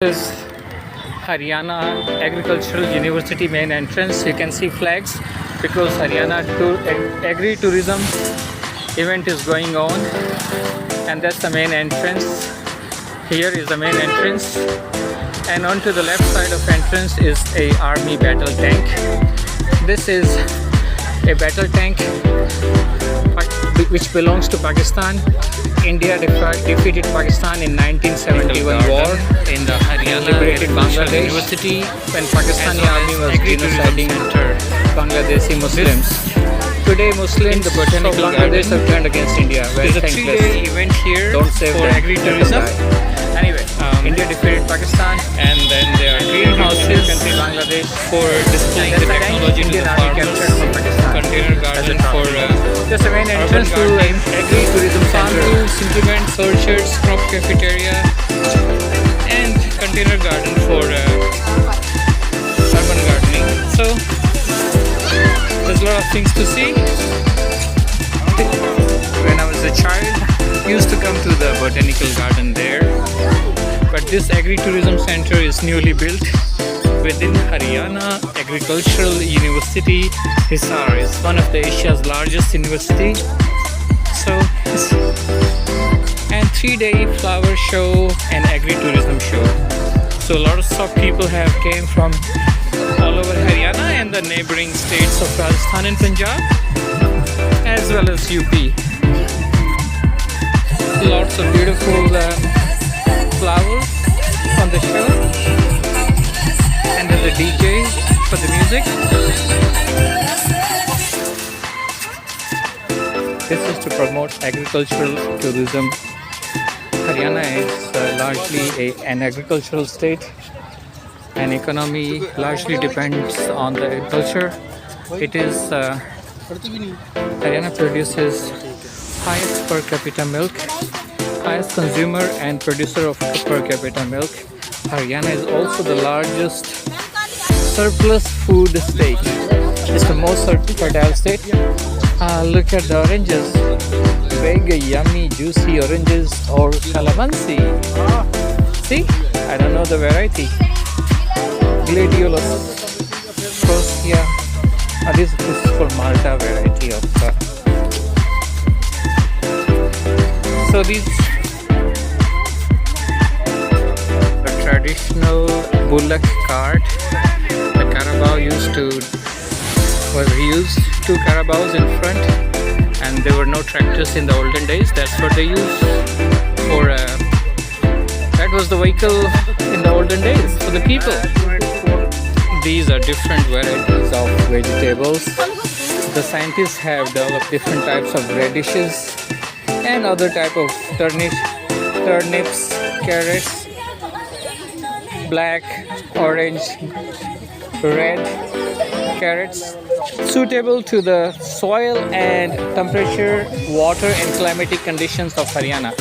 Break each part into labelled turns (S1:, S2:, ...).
S1: Is Haryana Agricultural University main entrance. You can see flags because Haryana Agri-Tourism event is going on, and that's the main entrance. Here is the main entrance, and on to the left side of entrance is a army battle tank. This is a battle tank which belongs to Pakistan. India defeated Pakistan in 1971 war
S2: in the Haryana
S1: liberated Bangladesh
S2: University
S1: when Pakistani army was genociding Bangladeshi Muslims. Today Muslims of Bangladesh have turned against India. Very
S2: There's a
S1: thankless.
S2: 3-day event here
S1: Don't save
S2: for
S1: them.
S2: agri-tourism,
S1: Anyway, India defeated Pakistan.
S2: and then there are greenhouses
S1: Country Bangladesh.
S2: for displaying the technology to the
S1: Indian army captured from
S2: farmers,
S1: Pakistan.
S2: container garden for
S1: Just the main entrance to
S2: gardening,
S1: agri-tourism
S2: farm
S1: center.
S2: tools, implements, orchards, crop cafeteria, and container garden for urban gardening. So there's a lot of things to see. When I was a child, I used to come to the botanical garden there. But this agri-tourism center is newly built within Haryana Agricultural University, Hisar. It's one of the Asia's largest university. So, and 3-day flower show and agri-tourism show. So a lot of people have came from all over Haryana and the neighboring states of Rajasthan and Punjab, as well as UP. Lots of beautiful flowers on the show, and there's a DJ for the music. This is to promote agricultural tourism. Haryana is largely an agricultural state, and economy largely depends on the agriculture. It is Haryana produces highest per capita milk, highest consumer and producer of per capita milk. Haryana is also the largest surplus food state. It's the most fertile state. Look at the oranges. Big, yummy, juicy oranges or calamansi. See? I don't know the variety. Gladiolus, Proscia. This is for Malta variety of. So these the traditional bullock cart. The carabao used 2 carabaos in front, and there were no tractors in the olden days. That's what they used for. That was the vehicle in the olden days for the people. These are different varieties of vegetables. The scientists have developed different types of radishes and other type of turnips, carrots, black, orange, red carrots, suitable to the soil and temperature, water and climatic conditions of Haryana.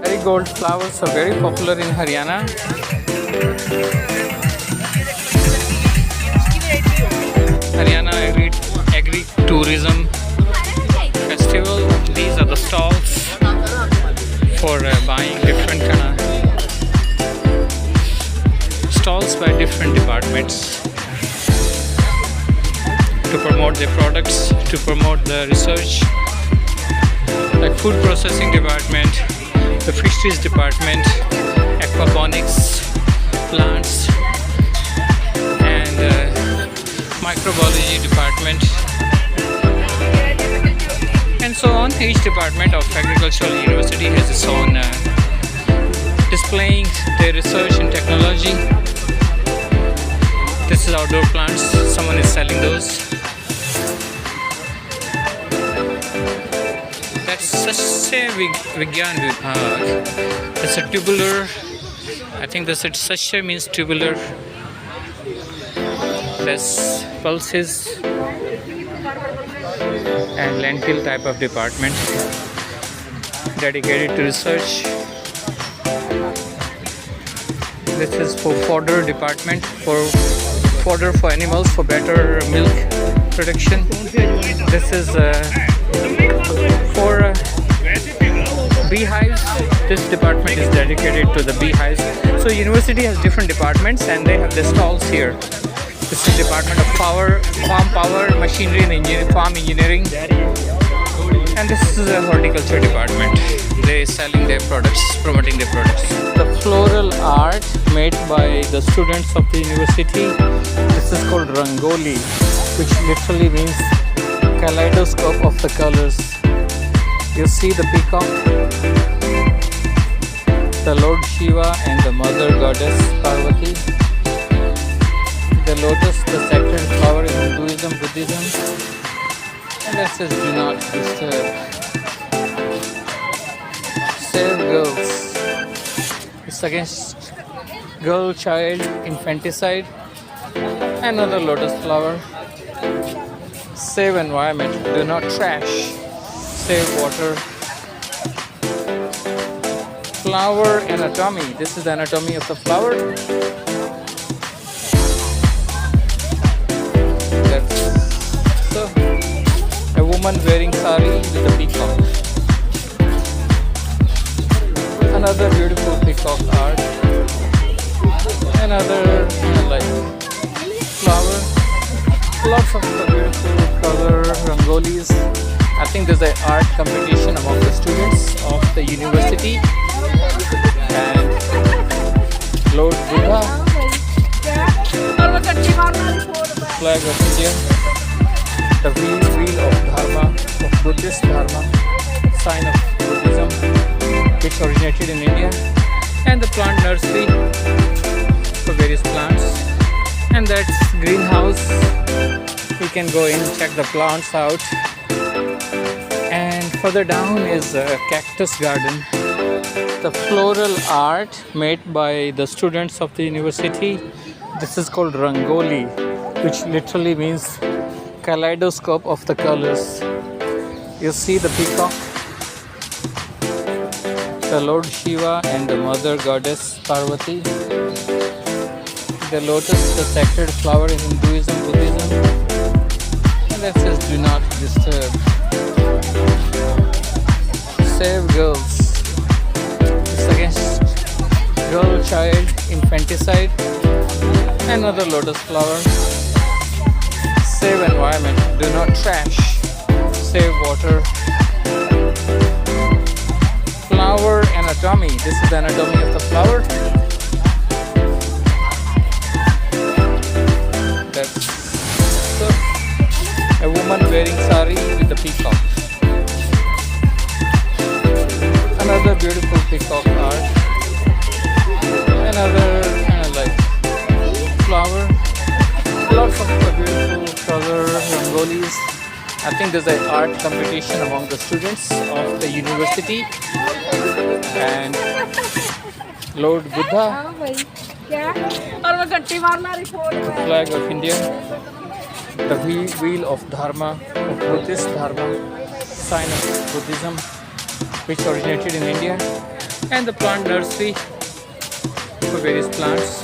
S2: Marigold flowers are very popular in Haryana. Haryana Agri-Tourism Festival. These are the stalls for buying different kind of stalls by different departments to promote their products, to promote the research, like food processing department, the fisheries department, aquaponics, plants, and microbiology department, and so on. Each department of agricultural university has its own displaying their research and technology. This is outdoor plants. Someone is selling those. That's Sasya Vigyan Vibhag. That's a tubular. I think that's it. Sasya means tubular. That's pulses and lentil type of department dedicated to research. This is for fodder department, for fodder for animals for better milk production. This is for beehives. This department is dedicated to the beehives.
S1: So university has different departments and they have the stalls here. This is Department of Power, Farm Power, Machinery and Farm Engineering. And this is a horticulture department. They're selling their products, promoting their products. The floral art made by the students of the university. This is called Rangoli, which literally means kaleidoscope of the colors. You see the peacock, the Lord Shiva and the Mother Goddess Parvati, the lotus, the sacred flower in Hinduism, Buddhism, and that says do not disturb. Save girls. It's against girl child infanticide. Another lotus flower. Save environment. Do not trash. Save water. Flower anatomy. This is the anatomy of the flower. That's so. A woman wearing sari with a peacock. Another beautiful peacock art. Another like flower. Lots of beautiful color rangolis. I think there's an art competition among the students of the university. And Lord Buddha, flag of India, the wheel of Dharma, of Buddhist Dharma, sign of Buddhism, which originated in India, and the plant nursery for various plants. And that's greenhouse. You can go in, check the plants out. And further down is a cactus garden. The floral art made by the students of the university. This is called Rangoli, which literally means kaleidoscope of the colors. You see the peacock, the Lord Shiva and the Mother Goddess Parvati, the lotus, the sacred flower in Hinduism, Buddhism, and that says do not disturb. Save girls. It's against girl child infanticide. Another lotus flower. Save environment. Do not trash. Save water. Flower anatomy. This is the anatomy of the flower. That's so. A woman wearing sari with a peacock. Another beautiful peacock art. Another like flower. Lots of beautiful color rangolis. I think there's an art competition among the students of the university. And Lord Buddha, flag of India, the wheel of Dharma, of Buddhist Dharma, sign of Buddhism, which originated in India, and the plant nursery for various plants.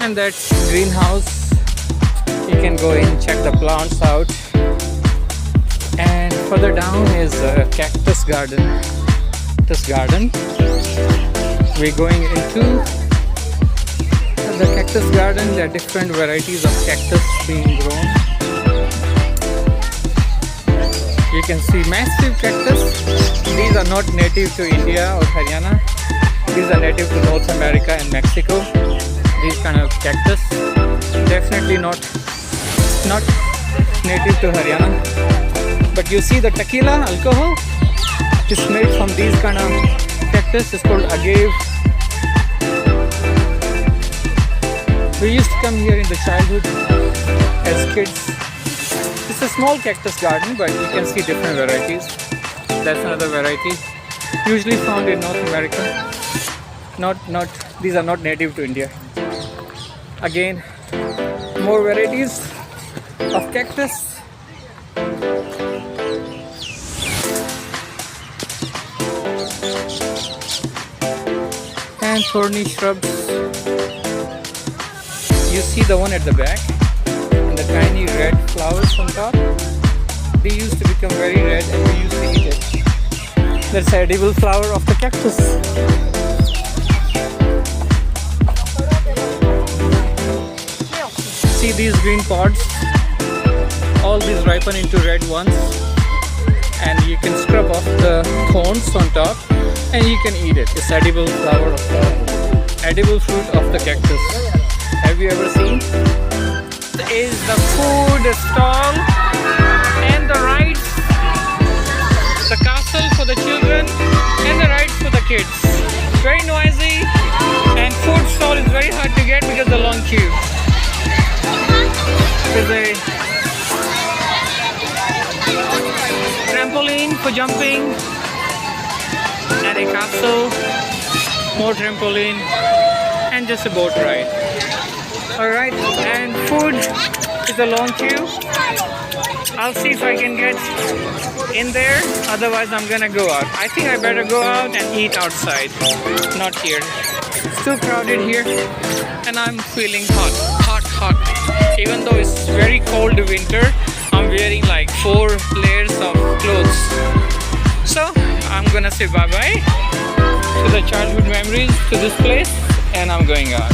S1: And that's greenhouse. You can go in, check the plants out. And further down is a cactus garden. This garden. We're going into the cactus garden. There are different varieties of cactus being grown. You can see massive cactus. These are not native to India or Haryana. These are native to North America and Mexico. These kind of cactus. Definitely not native to Haryana. But you see the tequila alcohol is made from these kind of cactus. It's called agave. We used to come here in the childhood as kids. It's a small cactus garden, but you can see different varieties. That's another variety, usually found in North America. These are not native to India. Again, more varieties of cactus. And thorny shrubs. You see the one at the back and the tiny red flowers on top. They used to become very red and we used to eat it. That's the edible flower of the cactus. these green pods. All these ripen into red ones, and you can scrub off the thorns on top, and you can eat it. It's edible flower of edible fruit of the cactus. Have you ever seen? This is the food stall and the rides, the castle for the children and the rides for the kids. Very noisy, and food stall is very hard to get because of the long queue. There's a trampoline for jumping and a castle, more trampoline, and just a boat ride. Alright, and food is a long queue. I'll see if I can get in there, otherwise I'm gonna go out. I think I better go out and eat outside, not here. It's too crowded here, and I'm feeling hot. Even though it's very cold winter, I'm wearing like 4 layers of clothes. So I'm gonna say bye bye to the childhood memories, to this place, and I'm going out.